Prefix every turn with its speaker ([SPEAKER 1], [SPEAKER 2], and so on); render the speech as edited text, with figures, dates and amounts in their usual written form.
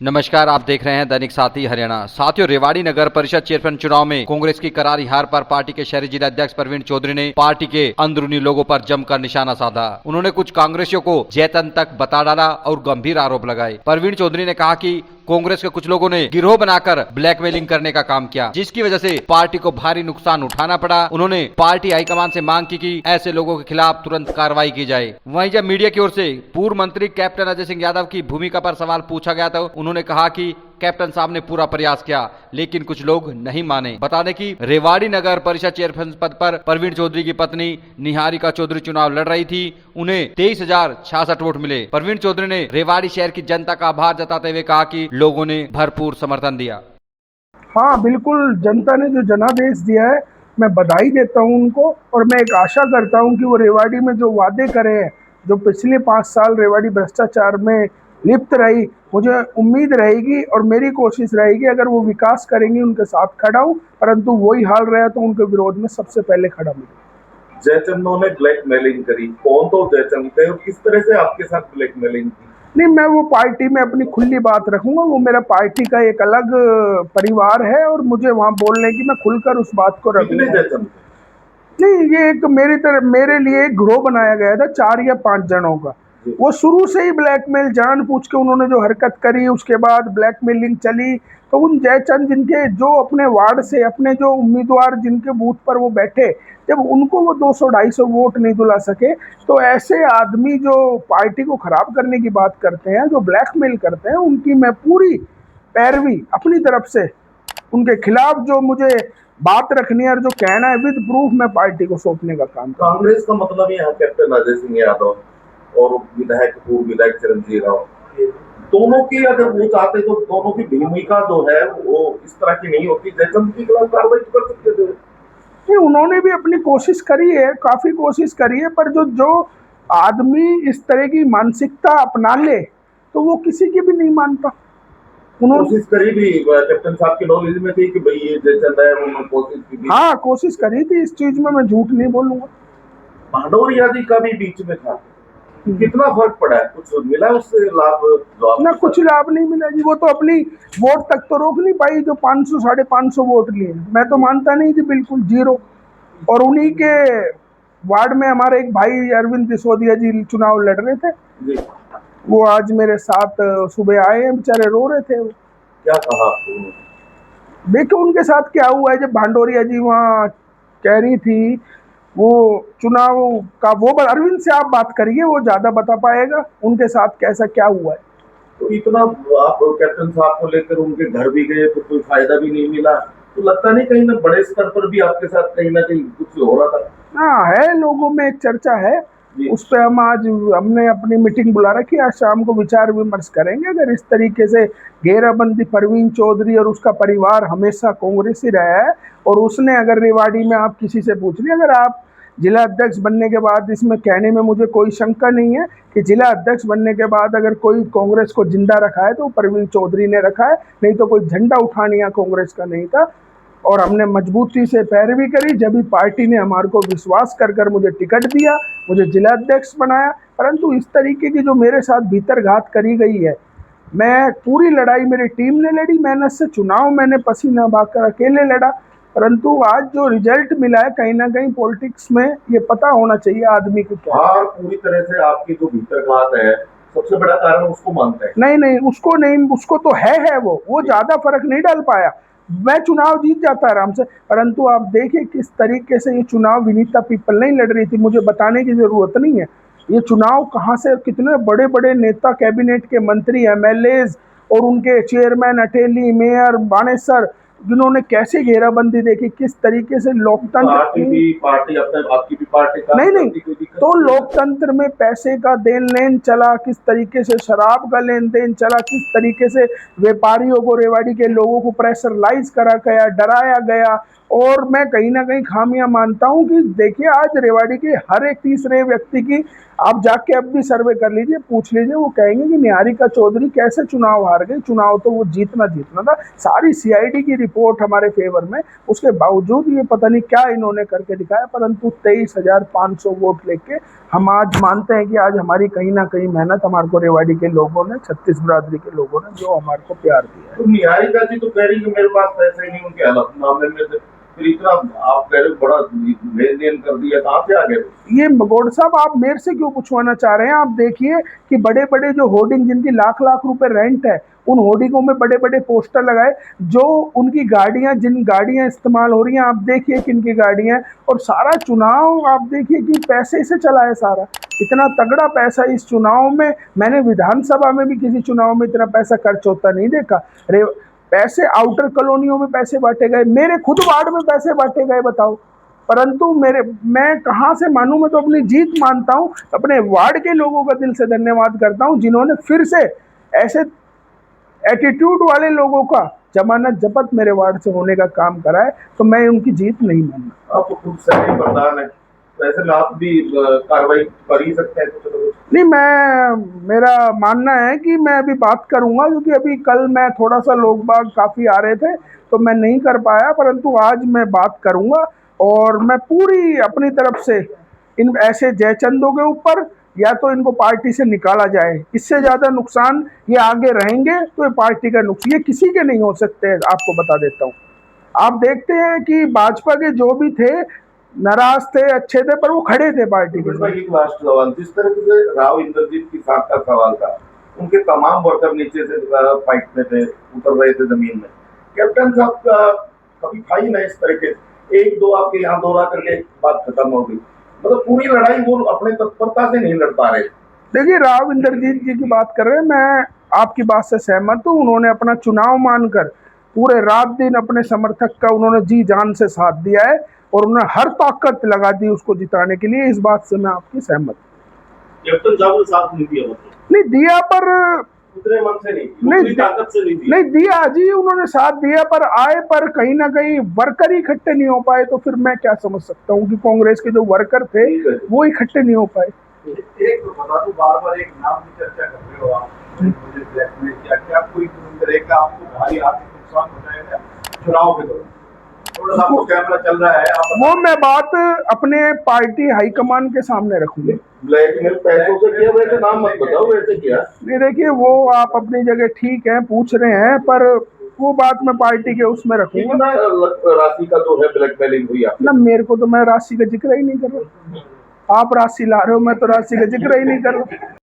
[SPEAKER 1] नमस्कार, आप देख रहे हैं दैनिक साथी हरियाणा। साथियों, रेवाड़ी नगर परिषद चेयरमैन चुनाव में कांग्रेस की करारी हार पर पार्टी के शहरी जिला अध्यक्ष प्रवीण चौधरी ने पार्टी के अंदरूनी लोगों पर जमकर निशाना साधा। उन्होंने कुछ कांग्रेसियों को जैतन तक बता डाला और गंभीर आरोप लगाए। प्रवीण चौधरी ने कहा कि कांग्रेस के कुछ लोगों ने गिरोह बनाकर ब्लैकमेलिंग करने का काम किया, जिसकी वजह से पार्टी को भारी नुकसान उठाना पड़ा। उन्होंने पार्टी हाईकमान से मांग की कि ऐसे लोगों के खिलाफ तुरंत कार्रवाई की जाए। वहीं जब मीडिया की ओर से पूर्व मंत्री कैप्टन अजय सिंह यादव की भूमिका पर सवाल पूछा गया तो उन्होंने कहा कि कैप्टन साहब ने पूरा प्रयास किया, लेकिन कुछ लोग नहीं माने। बता दें कि रेवाड़ी नगर परिषद चेयरमैन पद पर प्रवीण चौधरी की पत्नी निहारिका चौधरी चुनाव लड़ रही थी। उन्हें 23,066 वोट मिले। प्रवीण चौधरी ने रेवाड़ी शहर की जनता का आभार जताते हुए कहा कि लोगों ने भरपूर समर्थन दिया।
[SPEAKER 2] हाँ, बिल्कुल, जनता ने जो जनादेश दिया है, मैं बधाई देता हूँ उनको। और मैं एक आशा करता हूँ कि वो रेवाड़ी में जो वादे करे हैं, जो पिछले 5 साल रेवाड़ी भ्रष्टाचार में लिप्त रही, मुझे उम्मीद रहेगी और मेरी कोशिश रहेगी अगर वो विकास करेंगे उनके साथ खड़ा हूँ, परंतु वही हाल रहा तो उनके विरोध में सबसे पहले खड़ा हूँ।
[SPEAKER 3] जयचंदों ने ब्लैकमेलिंग करी, कौन तो जयचंद थे और किस तरह से आपके साथ ब्लैकमेलिंग की?
[SPEAKER 2] नहीं, मैं वो पार्टी में अपनी खुली बात रखूंगा। वो मेरा पार्टी का एक अलग परिवार है और मुझे वहाँ बोलने की, मैं खुलकर उस बात को
[SPEAKER 3] कितने
[SPEAKER 2] रखूंगा।
[SPEAKER 3] जयचंद?
[SPEAKER 2] नहीं, ये एक मेरे लिए एक गिरोह बनाया गया था 4 या 5 जनों का। वो शुरू से ही ब्लैकमेल जानबूझ के उन्होंने जो हरकत करी, उसके बाद ब्लैकमेलिंग चली। तो उन जयचंद जिनके जो अपने वार्ड से अपने जो उम्मीदवार जिनके बूथ पर वो बैठे, जब उनको वो 200-250 वोट नहीं दिला सके, तो ऐसे आदमी जो पार्टी को खराब करने की बात करते हैं, जो ब्लैकमेल करते हैं, उनकी मैं पूरी पैरवी अपनी तरफ से उनके खिलाफ जो मुझे बात रखनी है और जो कहना है विद प्रूफ मैं पार्टी को सौंपने का काम करूं।
[SPEAKER 3] कांग्रेस का मतलब यहाँ कैप्टन अजय सिंह यादव और पूर्व विधायक चिरंजीवी राव, दोनों की अगर वो चाहते तो दोनों की भूमिका जो है वो इस तरह की नहीं होती। जयचंद के खिलाफ कार्रवाई तो कर सकते थे।
[SPEAKER 2] नहीं, उन्होंने भी अपनी कोशिश करी है, काफी कोशिश करी है, पर जो जो आदमी इस तरह की मानसिकता अपना ले तो वो किसी की भी नहीं मानता। उन्होंने
[SPEAKER 3] कोशिश करी भी, कैप्टन साहब की नॉलेज में थी कि भाई ये जयचंद है, उन्होंने कोशिश की।
[SPEAKER 2] हाँ, कोशिश करी थी, इस चीज में मैं झूठ नहीं बोलूंगा।
[SPEAKER 3] भांडोरिया जी का भी बीच में था, कितना फर्क पड़ा है? कुछ मिला उससे लाभ?
[SPEAKER 2] ना, कुछ लाभ नहीं मिला जी। वो तो अपनी वोट तक तो रोक नहीं पाई, जो 500 550 वोट लिए। मैं तो मानता नहीं जी, बिल्कुल जीरो। और उन्हीं के वार्ड में हमारे एक भाई अरविंद सिसोदिया जी चुनाव लड़ रहे थे
[SPEAKER 3] जी।
[SPEAKER 2] वो आज मेरे साथ सुबह आए हैं, बेचारे रो रहे थे।
[SPEAKER 3] क्या कहा आपको?
[SPEAKER 2] देखो उनके साथ क्या हुआ है। जब भांडोरिया जी वहाँ कह रही थी वो चुनाव का, वो अरविंद से आप बात करिए, वो ज्यादा बता पाएगा उनके साथ कैसा क्या हुआ है।
[SPEAKER 3] तो इतना आप कैप्टन साहब को लेकर उनके घर भी गए तो कोई फायदा भी नहीं मिला, तो लगता नहीं कहीं ना बड़े स्तर पर भी आपके साथ कहीं ना कहीं कुछ हो रहा था?
[SPEAKER 2] हाँ, है, लोगों में एक चर्चा है, उस पर हमने अपनी मीटिंग बुला रखी है। आज शाम को विचार विमर्श करेंगे। अगर इस तरीके से घेराबंदी प्रवीण चौधरी और उसका परिवार हमेशा कांग्रेस ही रहा है, और उसने अगर रेवाड़ी में आप किसी से पूछ लिया, अगर आप जिला अध्यक्ष बनने के बाद, इसमें कहने में मुझे कोई शंका नहीं है कि जिला अध्यक्ष बनने के बाद अगर कोई कांग्रेस को जिंदा रखा है तो प्रवीण चौधरी ने रखा है, नहीं तो कोई झंडा उठाने या कांग्रेस का नहीं था। और हमने मजबूती से पैरवी करी। जब भी पार्टी ने हमारे को विश्वास कर मुझे टिकट दिया, मुझे जिला अध्यक्ष बनाया, परंतु इस तरीके की जो मेरे साथ भीतरघात करी गई है, मैं पूरी लड़ाई मेरी टीम ने लड़ी, मेहनत से चुनाव मैंने पसीना बहाकर अकेले लड़ा, परंतु आज जो रिजल्ट मिला है, कहीं ना कहीं पॉलिटिक्स में ये पता होना चाहिए आदमी को क्या।
[SPEAKER 3] हाँ, पूरी तरह से आपकी जो भीतरघात है सबसे बड़ा कारण उसको मानते हैं?
[SPEAKER 2] नहीं नहीं, उसको नहीं, उसको तो है वो ज्यादा फर्क नहीं डाल पाया। मैं चुनाव जीत जाता आराम से, परंतु आप देखिए किस तरीके से ये चुनाव विनीता पीपल नहीं लड़ रही थी, मुझे बताने की जरूरत नहीं है। ये चुनाव कहाँ से, कितने बड़े बड़े नेता, कैबिनेट के मंत्री, एमएलएज और उनके चेयरमैन, अटेली, मेयर, बानेसर, जिन्होंने कैसे घेराबंदी देखी, किस तरीके से लोकतंत्र
[SPEAKER 3] पार्टी अपने आपकी भी पार्टी का
[SPEAKER 2] नहीं, तो लोकतंत्र में पैसे का देन लेन चला, किस तरीके से शराब का लेन देन चला, किस तरीके से व्यापारियों को, रेवाड़ी के लोगों को प्रेशराइज करा गया, डराया गया, और मैं कहीं ना कहीं खामियां मानता हूं कि देखिए आज रेवाड़ी के हर एक तीसरे व्यक्ति की आप जाके अब भी सर्वे कर लीजिए, पूछ लीजिए, वो कहेंगे कि निहारिका चौधरी कैसे चुनाव हार गई। चुनाव तो वो जीतना था, सारी सीआईडी की रिपोर्ट हमारे फेवर में, उसके बावजूद ये पता नहीं क्या इन्होंने करके दिखाया, परंतु 23,500 वोट लेके हम आज मानते हैं कि आज हमारी कहीं ना कहीं मेहनत हमारे को रेवाड़ी के लोगों ने, छत्तीस बिरादरी के लोगों ने जो हमारे को प्यार दिया है।
[SPEAKER 3] तो निहारिका जी तो कह रही है मेरे पास पैसे नहीं, उनके हालत मामले में से फिर इतना आप कह रहे हो बड़ा लेन देन कर दिया, कहाँ से आ गए?
[SPEAKER 2] ये मगोड़ साहब आप मेरे से क्यों पूछवाना चाह रहे हैं? आप देखिए कि बड़े बड़े जो होर्डिंग जिनकी लाख लाख रुपए रेंट है, उन होर्डिंगों में बड़े बड़े पोस्टर लगाए, जो उनकी गाड़ियां, जिन गाड़ियां इस्तेमाल हो रही हैं, आप देखिए किनकी गाड़ियां, और सारा चुनाव आप देखिए कि पैसे से चला है सारा। इतना तगड़ा पैसा इस चुनाव में, मैंने विधानसभा में भी किसी चुनाव में इतना पैसा खर्च होता नहीं देखा। पैसे आउटर कॉलोनियों में पैसे बांटे गए, मेरे खुद वार्ड में पैसे बांटे गए, बताओ। परंतु मैं कहाँ से मानूं? मैं तो अपनी जीत मानता हूं, अपने वार्ड के लोगों का दिल से धन्यवाद करता हूं जिन्होंने फिर से ऐसे एटीट्यूड वाले लोगों का जमानत जब्त मेरे वार्ड से होने का काम करा है, तो मैं उनकी जीत नहीं मानता।
[SPEAKER 3] आप तो खुद सही प्रधान है, वैसे में आप भी कार्रवाई कर ही सकते हैं कुछ ना कुछ।
[SPEAKER 2] नहीं, मेरा मानना है कि मैं अभी बात करूंगा, क्योंकि अभी कल मैं थोड़ा सा, लोग बाग काफी आ रहे थे तो मैं नहीं कर पाया, परंतु आज मैं बात करूंगा और मैं पूरी अपनी तरफ से इन ऐसे जयचंदों के ऊपर, या तो इनको पार्टी से निकाला जाए, इससे ज्यादा नुकसान ये आगे रहेंगे तो ये पार्टी का नुकसान, ये किसी के नहीं हो सकते। आपको बता देता हूँ, आप देखते हैं कि भाजपा के जो भी थे नाराज थे, अच्छे थे, पर वो खड़े थे पार्टी के साथ।
[SPEAKER 3] एक लास्ट सवाल, जिस तरह से राव इंद्रजीत की साथ का सवाल था, उनके तमाम वर्कर नीचे से फाइट में थे, उतर रहे थे जमीन में, कैप्टन साहब का कभी था ही नहीं इस तरीके से, एक दो आपके यहाँ दौरा करके बात खत्म हो गई, मतलब पूरी लड़ाई वो अपने तत्परता से नहीं लड़ पा रहे।
[SPEAKER 2] देखिए, राव इंद्रजीत जी की बात कर रहे हैं, मैं आपकी बात से सहमत हूँ। उन्होंने अपना चुनाव मानकर पूरे रात दिन अपने समर्थक का उन्होंने जी जान से साथ दिया है और उन्होंने हर ताकत लगा दी उसको जिताने के लिए। इस बात से मैं आपकी सहमत हूँ।
[SPEAKER 3] कैप्टन साहब ने साथ नहीं दिया, मतलब
[SPEAKER 2] नहीं दिया, पर
[SPEAKER 3] उतरे मन से नहीं, ताकत से नहीं दिया।
[SPEAKER 2] नहीं दिया जी, उन्होंने साथ दिया, पर आए पर कहीं ना कहीं वर्कर ही इकट्ठे नहीं हो पाए, तो फिर मैं क्या समझ सकता हूँ कि कांग्रेस के जो वर्कर थे वो इकट्ठे नहीं हो पाए।
[SPEAKER 4] एक तो बता दूं, बार बार एक नाम की चर्चा कर रहे हो आप, मुझे ब्लैकमेल किया, क्या कोई तरह का आपको भारी आर्थिक नुकसान बताया चुनाव के दौरान? थोड़ा सा आपको कैमरा चल रहा है, आप
[SPEAKER 2] वो मैं बात अपने पार्टी हाईकमान के सामने रखूंगी।
[SPEAKER 3] ब्लैकमेल पैसों से किया, वैसे नाम मत बताओ, वैसे किया
[SPEAKER 2] नहीं, देखिए वो आप अपनी जगह ठीक है, पूछ रहे हैं, पर वो बात मैं पार्टी के उसमें रखूंगा।
[SPEAKER 3] कितना राशि का जो है ब्लैकमेलिंग हुई
[SPEAKER 2] ना, मेरे को तो, मैं राशि का जिक्र ही नहीं कर रहा। आप राशि ला रहे हो, मैं तो राशि का जिक्र ही नहीं कर रहा।